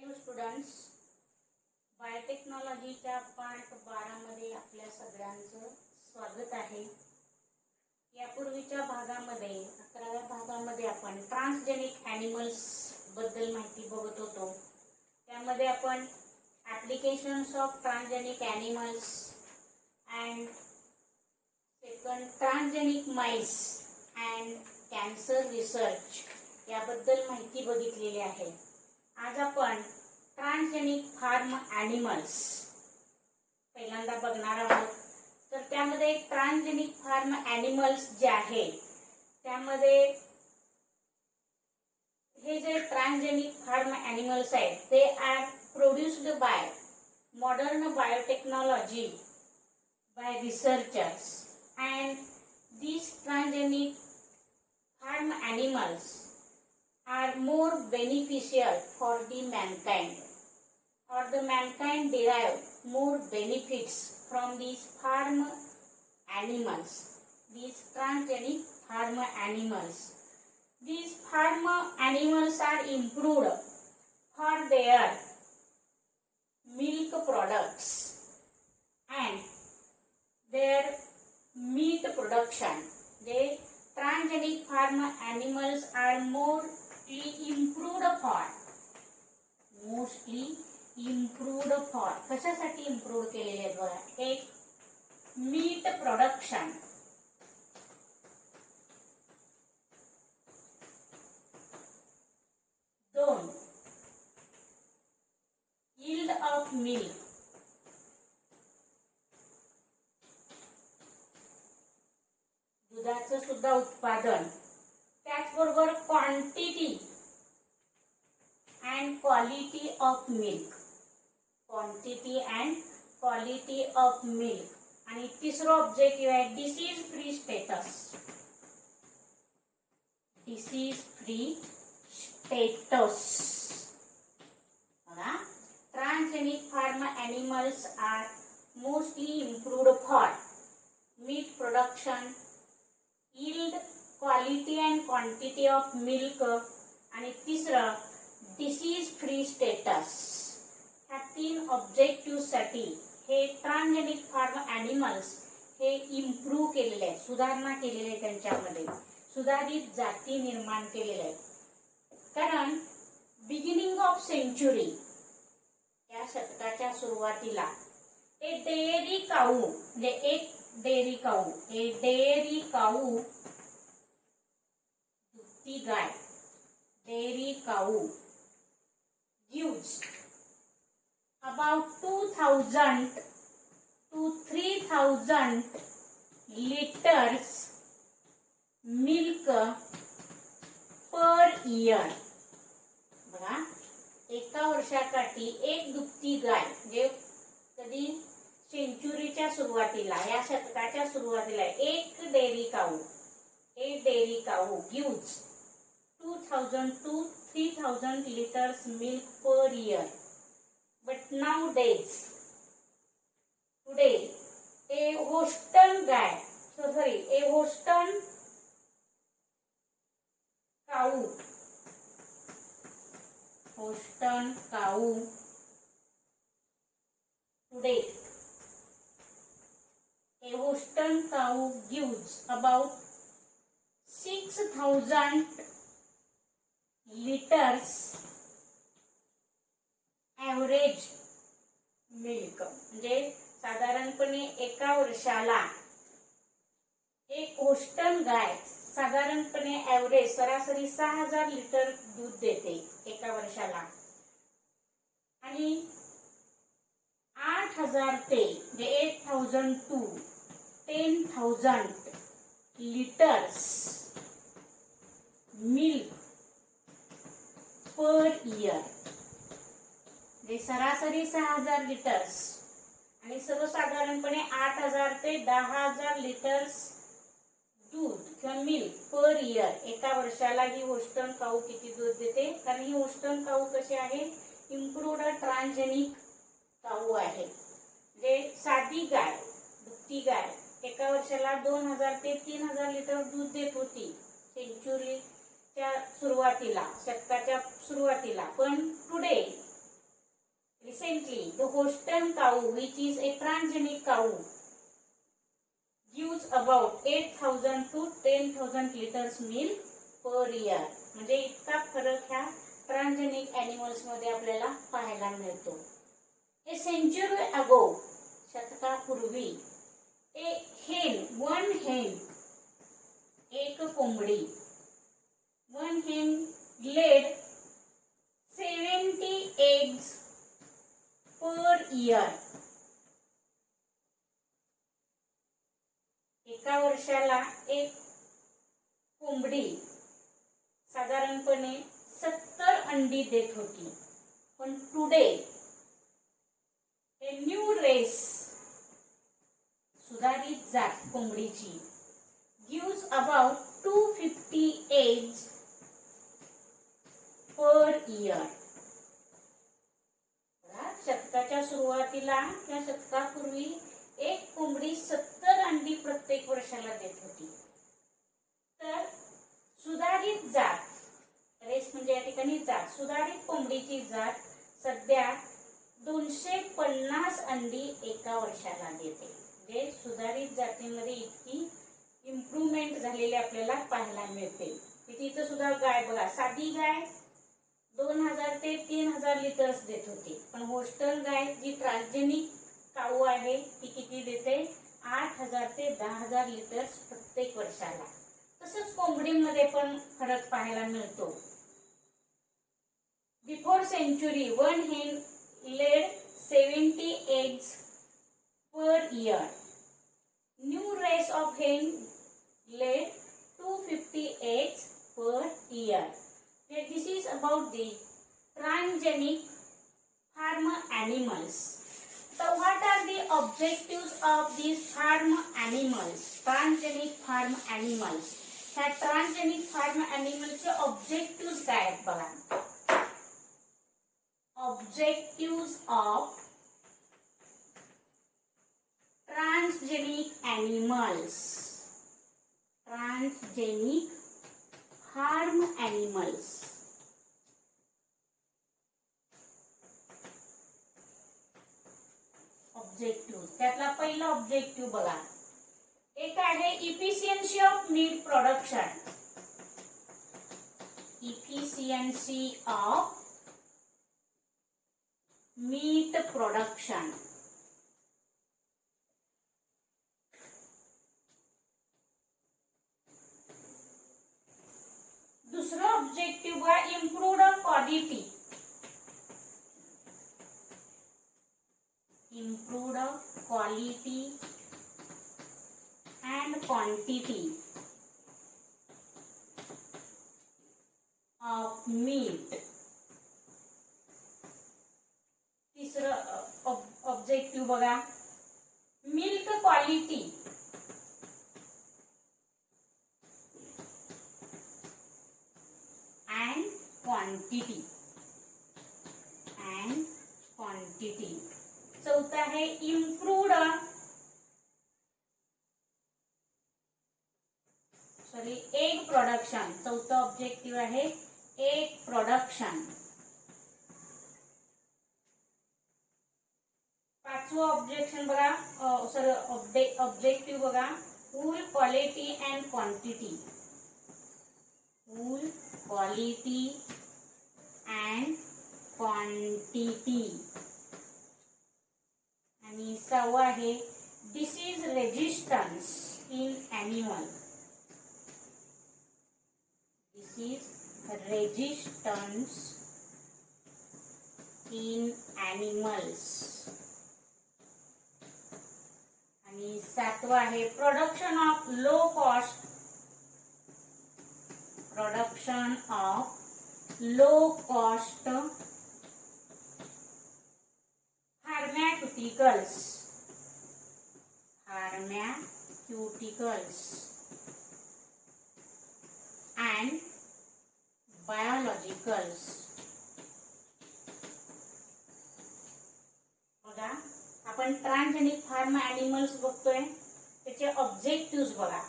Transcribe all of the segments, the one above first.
Hello students, बायोटेक्नॉलॉजीच्या part 12 मध्ये आपल्या सगळ्यांचं स्वागत आहे. यापूर्वीच्या भागामध्ये 11व्या भागामध्ये आपण ट्रान्सजेनिक ॲनिमल्स बद्दल माहिती बघत होतो. त्यामध्ये आपण applications of transgenic animals and second transgenic mice and cancer research याबद्दल माहिती बघितलेली आहे. आज आपण ट्रान्सजेनिक फार्म ॲनिमल्स पहिल्यांदा बघणार आहोत. तर त्यामध्ये ट्रान्सजेनिक फार्म ॲनिमल्स जे आहे त्यामध्ये हे जे ट्रान्सजेनिक फार्म ॲनिमल्स आहेत ते are produced by modern biotechnology by researchers and these transgenic farm animals are more beneficial for the mankind, or the mankind derive more benefits from these farm animals, these transgenic farm animals. These farm animals are improved for their milk products and their meat production. The transgenic farm animals are mostly improved for कशासाठी improve केलेले आहेत बघा. एक meat production, दोन yield of milk, दुधाचं सुद्धा उत्पादन, त्याचबरोबर quantity and quality of milk, quantity and quality of milk. आणि तिसरं ऑब्जेक्टिव्ह आहे disease free status. Disease free status बघा. Transgenic farm animals are mostly improved for meat production, yield, quality and quantity of milk आणि तिसरं disease free status. ह्या तीन objective साठी हे ट्रान्सजेनिक फार्म ॲनिमल्स हे इम्प्रूव्ह केलेले आहेत, सुधारणा केलेले आहे, त्यांच्यामध्ये सुधारित जाती निर्माण केलेल्या आहेत. कारण बिगिनिंग ऑफ सेंचुरी या शतकाच्या सुरुवातीला हे डेअरी काऊ म्हणजे एक डेअरी काऊ, हे डेअरी काऊ दुभती गाय, dairy cow gives about 2000 to 3000 liters milk per year. बघा, एका वर्षाकाठी एक दुभती गाय म्हणजे कधी सेंचुरीच्या सुरुवातीला या शतकाच्या सुरुवातीला एक dairy cow gives 2000 to 3000 liters milk per year. But nowadays, today, a Holstein cow today, a Holstein cow gives about 6000 liters average milk. म्हणजे साधारणपणे एका वर्षाला एक होस्टन गाय साधारणपणे ॲव्हरेज सरासरी 6000 लिटर दूध देते एका वर्षाला. आणि 8000 ते 8000 to 10000 litres milk per year. सरासरी 6000 लिटर्स आणि सर्वसाधारणपणे 8000 ते 10000 लिटर्स दूध किंवा मिल्क पर इयर एका वर्षाला ही होस्टन काऊ किती दूध देते. कारण ही होस्टन काऊ कशी आहे, इम्प्रूव्ड ट्रान्सजेनिक काऊ आहे. म्हणजे साधी गाय, दुभती गाय एका वर्षाला 2000 ते 3000 लिटर दूध देत होती सेंचुरीच्या सुरुवातीला, शतकाच्या सुरुवातीला. पण today Recently, the Holstein cow, which is a transgenic cow, gives about 8,000 to 10,000 liters milk per year. म्हणजे इतका फरक ह्या ट्रान्सजेनिक एनिमल्स मध्ये आपल्याला पाहायला मिळतो. A century ago, शतकापूर्वी, one hen, एक कोंबडी, one hen laid 70 eggs per year. एका वर्षाला एक कोंबडी साधारणपणे 70 अंडी देत होती. पण टुडे ए न्यू रेस, सुधारित जात कोंबडीची, gives about 250 eggs per year. शतकाच्या सुरुवातीला किंवा शतकापूर्वी एक कोंबडी 70 अंडी प्रत्येक वर्षाला देत होती. तर सुधारित जात, रेस म्हणजे या ठिकाणी जात, सुधारित कोंबडीची जात सध्या 250 अंडी एका वर्षाला देते. म्हणजे सुधारित जातीमध्ये इतकी इम्प्रूव्हमेंट झालेली आपल्याला पाहायला मिळते. तिथं सुद्धा गाय बघा, साधी गाय 2000 ते 3000 लिटर्स देत होती. पण होस्टन गाय जी ट्रान्सजेनिक काऊ आहे ती किती देते? 8000 ते 10000 लिटर्स प्रत्येक वर्षाला. तसंच कोंबडीमध्ये पण फरक पाहायला मिळतो. बिफोर सेंचुरी वन हेन laid 70 eggs per year. New race of hen laid 250 eggs per year. This is about the transgenic farm animals. So what are the objectives of these farm animals? Transgenic farm animals. ह्या transgenic farm animals चे objectives काय आहेत बघा. Objectives of transgenic animals. Transgenic farm animals. Objective, त्यातला पहिला objective बघा. एक आहे efficiency of meat production. Efficiency of meat production. दुसरा ऑब्जेक्टिव्ह बघा, improved quality. Improved quality and quantity of meat. तिसरं ऑब्जेक्टिव्ह बघा, मिल्क क्वालिटी and quantity. चौथा है इम्प्रूव्ड एग प्रोडक्शन. चौथा ऑब्जेक्टिव्ह आहे एग प्रोडक्शन. पाचवा ऑब्जेक्शन बघा, ऑब्जेक्टिव्ह बघा, wool quality and quantity. Wool quality and quantity. आणि सहावा आहे disease resistance in animal. Disease resistance in animals. आणि सातवा आहे production of low cost. Production of low cost pharmaceuticals. And biologicals. बघा, आपण ट्रान्सजेनिक फार्म ॲनिमल्स बघतोय. त्याचे ऑब्जेक्टिव्ह बघा.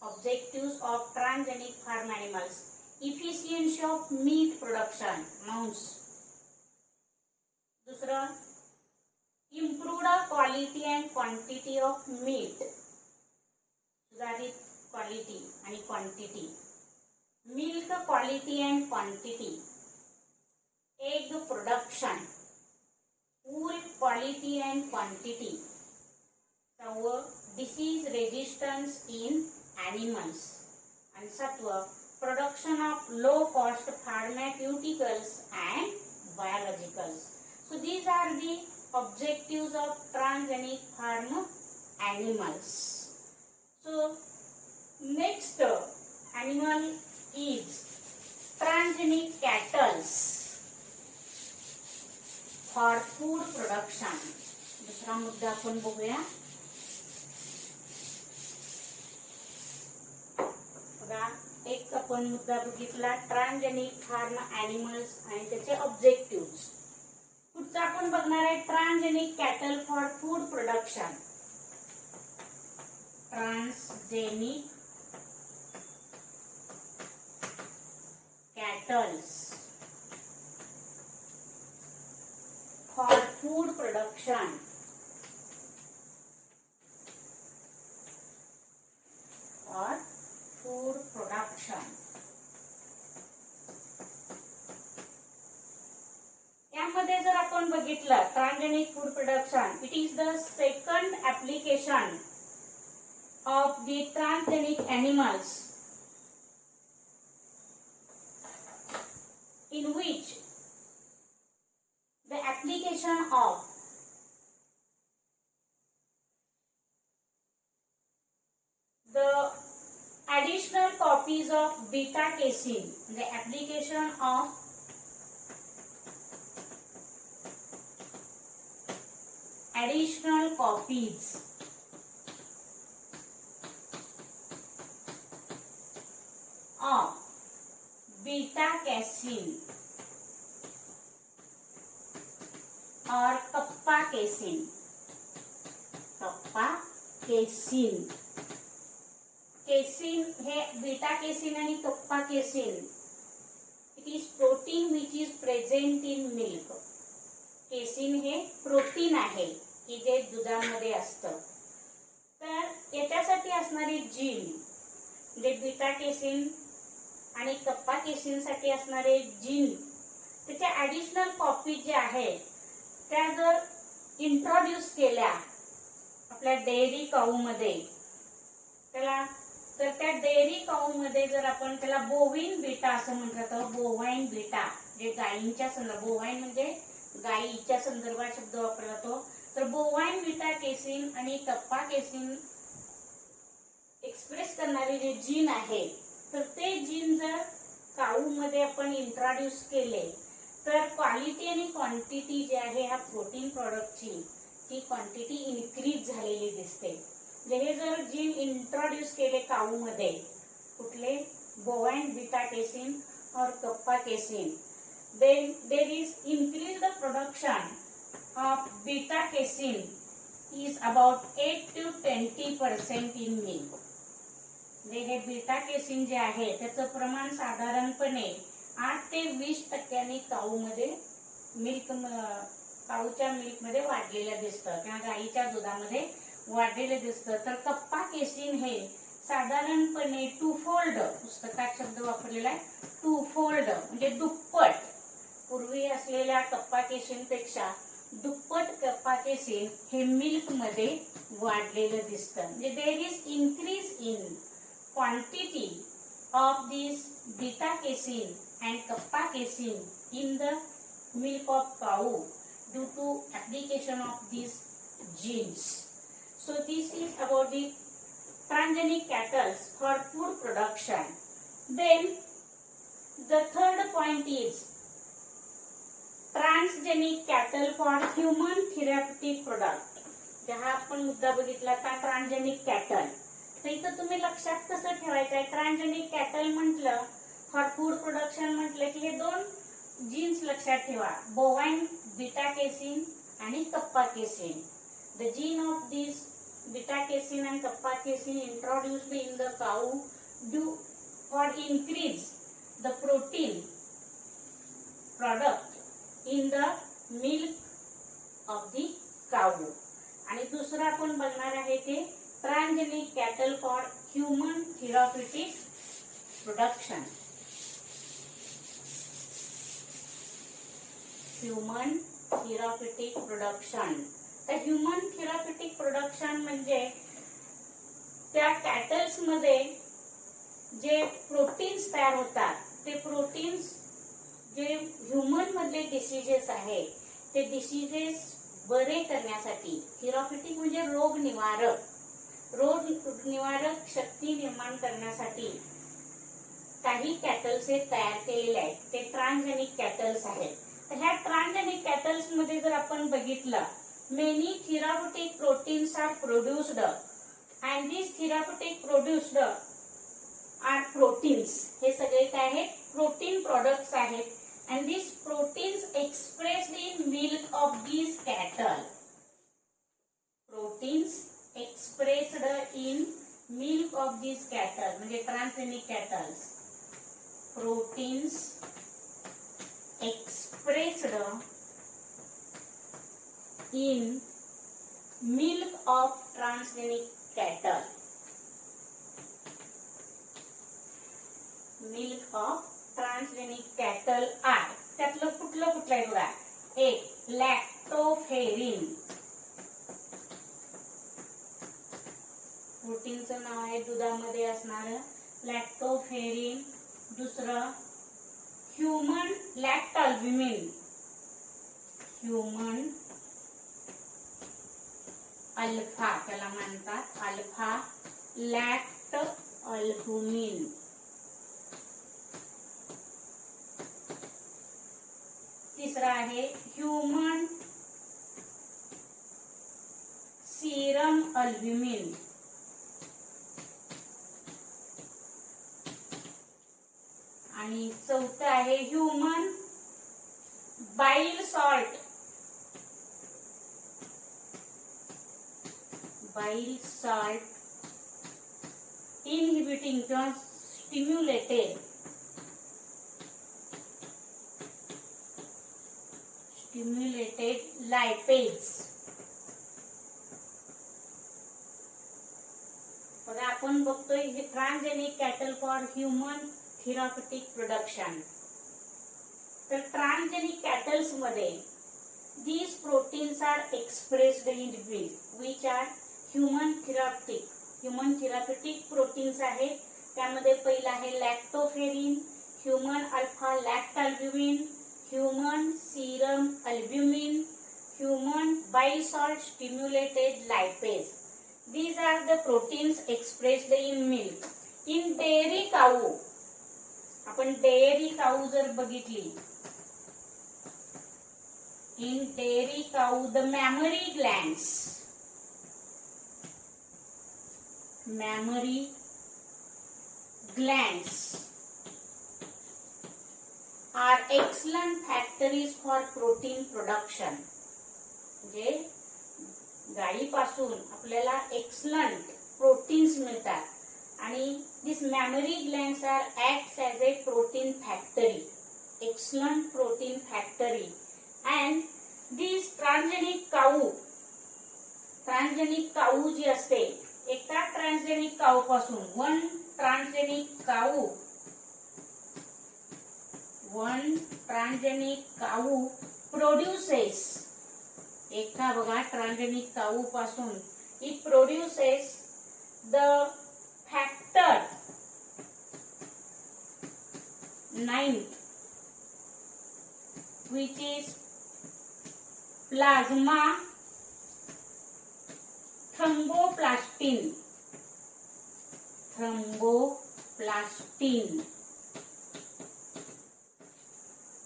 Objective of transgenic farm animals. Efficiency of meat production, मांस. दुसरं, improved quality and quantity of meat, सुधारित क्वालिटी आणि quantity. Milk quality and quantity, egg production, wool quality and quantity. सहावं, disease resistance in animals. आणि सातवं, production of low cost pharmaceuticals and biologicals. So these are the objectives of transgenic farm animals. So next animal is transgenic cattle for food production. दुसरा मुद्दा आपण बघूया. एक आपण मुद्दा बघितला ट्रान्सजेनिक फार्म ॲनिमल्स आणि त्याचे ऑब्जेक्टिव्ह. पुढचा आपण बघणार आहे transgenic cattle for food production. Transgenic cattles for food production. और फूड प्रोडक्शन. यामध्ये जर आपण बघितलं transgenic food production, it is the second application of the transgenic animals in which the application of the additional copies of beta casein, the application of additional copies of beta casein और कप्पा casein. कप्पा casein, casein हे beta casein आणि कप्पा casein. It is protein which is present in milk. Casein हे protein आहे की जे दुधामध्ये असतं. तर याच्यासाठी असणारी जीन म्हणजे बीटा केसिन आणि कप्पा केसिन साठी असणारे जीन, त्याच्या ॲडिशनल कॉपी जे आहे त्या जर इंट्रोड्यूस केल्या आपल्या डेअरी काऊ मध्ये, त्याला तर त्या डेअरी काऊ मध्ये जर आपण त्याला बोविन बीटा असं म्हटलं तर बोवाईन बीटा, जे गायींच्या संदर्भात, बोवाईन म्हणजे गायीच्या संदर्भात शब्द वापरला जातो. तर बोवाईन बीटा केसिन आणि कप्पा केसिन एक्सप्रेस करणारे जे जीन आहे, तर ते जीन जर काऊ मध्ये आपण इंट्रोड्यूस केले तर क्वालिटी आणि क्वांटिटी जे आहे ह्या प्रोटीन प्रॉडक्टची ती क्वांटिटी इन्क्रीज झालेली दिसते. हे जर जीन इंट्रोड्यूस केले काऊ मध्ये, कुठले बोवाईन बीटा केसिन और कप्पा casein, then there is increased production of beta casein is about 8 to 20% in milk. हे बीटा केसिन जे आहे त्याचं प्रमाण साधारणपणे 8 ते 20% काऊ मध्ये काऊच्या मिल्क मध्ये वाढलेलं दिसतं किंवा गाईच्या दुधामध्ये वाढलेलं दिसतं. तर कप्पा केसिन हे साधारणपणे टूफोल्ड, पुस्तकात शब्द वापरलेला आहे टूफोल्ड म्हणजे दुप्पट, पूर्वी असलेल्या कप्पा केसिन पेक्षा दुप्पट कप्पा केसिन हे मिल्क मध्ये वाढलेलं दिसतं. म्हणजे there is increase in quantity of this beta casein and kappa casein in the milk of cow due to application of these genes. So this is about the transgenic cattle for food production. Then the third point is transgenic cattle for human therapeutic product. जहाँ आपण मुद्दा बघितला था transgenic cattle, तर इथं तुम्ही लक्षात कसं ठेवायचं आहे, ट्रान्सजेनिक कॅटल म्हटलं फॉर फूड प्रोडक्शन म्हटलं की हे दोन जीन्स लक्षात ठेवा, बोवाईन बीटा केसिन आणि कप्पा casein. The gene of this beta casein and kappa casein introduced in the cow do for increase the protein product in the milk of the cow. आणि दुसरं आपण बघणार आहे ते transgenic cattle for human therapeutic production. Human therapeutic production. तर human therapeutic production म्हणजे त्या cattles मध्ये जे प्रोटीन्स तयार होतात, ते प्रोटीन्स जे ह्युमन मधले डिसीजेस आहे ते डिसीजेस बरे करण्यासाठी, थेरॉप्युटिक म्हणजे रोग निवारक शक्ती निर्माण करण्यासाठी काही कॅटल्स हे तयार केलेले आहेत. ते ट्रान्सजेनिक कॅटल्स आहेत. तर ह्या ट्रान्सजेनिक कॅटल्स मध्ये जर आपण बघितलं, many therapeutic proteins are produced and this therapeutic produced are proteins. हे सगळे काय आहेत? प्रोटीन प्रोडक्ट्स आहेत. And this proteins expressed in milk of this cattle. Proteins expressed in milk of this cattle म्हणजे ट्रान्सजेनिक कॅटल्स. प्रोटीन्स expressed in milk of transgenic cattle. Milk of transgenic cattle are त्यातलं कुठलं आहे बघा. एक लॅक्टोफेरिन, प्रोटीनचं नाव आहे दुधामध्ये असणारं लॅक्टोफेरिन. दुसरं ह्युमन लॅक्ट अल्ब्युमिन, ह्युमन अल्फा त्याला म्हणतात, अल्फा लॅक्ट अल्ब्युमिन. तिसरा आहे ह्युमन सीरम अल्ब्युमिन. आणि चौथं आहे human bile salt, bile salt inhibiting किंवा स्टिम्युलेटेड लायपेज. बघा आपण बघतोय हे transgenic cattle for human therapeutic production. तर ट्रान्सजेनिक कॅटल्स मध्ये these proteins are expressed in milk which are human therapeutic proteins आहेत. त्यामध्ये पहिला आहे lactoferrin, human alpha lactalbumin, human serum albumin, human bile salt stimulated lipase. These are the proteins expressed in milk. In dairy cow, आपण dairy काऊ जर बघितली, in dairy cow the mammary glands are excellent factories for protein production. म्हणजे गाईपासून आपल्याला excellent proteins मिळतात आणि this mammary glands are acts as a protein factory, excellent protein factory. And this transgenic cow जी असते, एका transgenic cow पासून one transgenic cow produces, एका बघा ट्रान्सजेनिक काऊ पासून it produces the factor 9th which is plasma thromboplastin.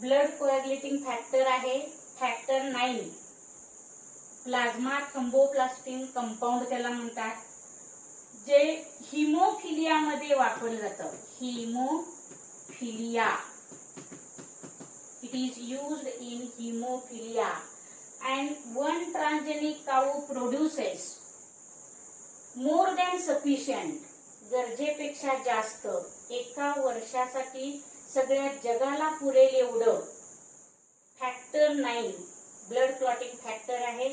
Blood coagulating factor आहे factor 9. Plasma thromboplastin compound त्याला म्हणतात, जे हिमोफिलिया मध्ये वापरलं जातं. Haemophilia, it is used in haemophilia. And one transgenic cow produces more than sufficient, गरजेपेक्षा जास्त, एका वर्षासाठी सगळ्या जगाला पुरेल एवढं फॅक्टर 9 ब्लड क्लॉटिंग फॅक्टर आहे.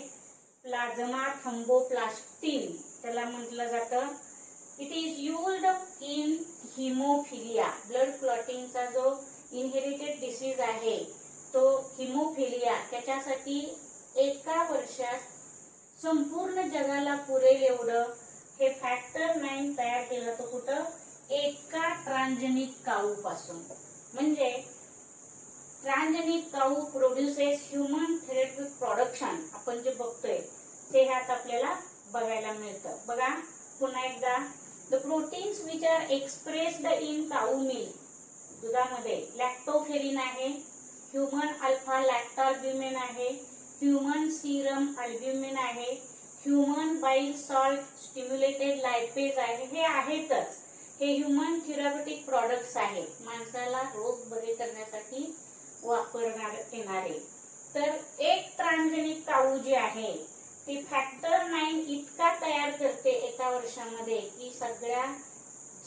प्लाझ्मा थ्रोम्बोप्लास्टिन त्याला म्हटलं जातं. It is used in haemophilia. Blood क्लॉटिंगचा जो इनहेरिटेड डिसीज आहे तो हिमोफिलिया, त्याच्यासाठी एका वर्षात संपूर्ण जगाला पुरेल एवढं हे फॅक्टर 9 तयार केलं होतं. कुठं? एका ट्रान्सजेनिक काऊ पासून. म्हणजे transgenic cow produces human थेरॅप्युटिक production. आपण जे बघतोय ते ह्यात आपल्याला बघायला मिळतं. बघा पुन्हा एकदा, the proteins which are expressed in cow milk, दुधामध्ये लॅक्टोफेरिन आहे, ह्युमन अल्फा लॅक्टोअल्ब्युमिन आहे, ह्युमन सीरम अल्ब्युमिन आहे, ह्युमन बाईल सॉल्ट स्टिम्युलेटेड लायपेज आहे. हे आहेतच. हे ह्युमन थेरॅप्युटिक प्रॉडक्ट्स आहेत, माणसाला रोग बरे करण्यासाठी वापरण्यात येणारे. तर एक ट्रान्सजेनिक काऊ जी आहे ती फॅक्टर 9 इतका तयार करते एका वर्षामध्ये की सगळ्या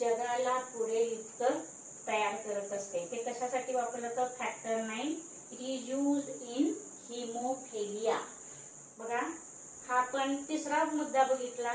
जगाला पुरेल इतकं तयार करत असते. ते कशासाठी वापरलं जातं? Factor 9. It is used in haemophilia. बघा हा आपण तिसरा मुद्दा बघितला.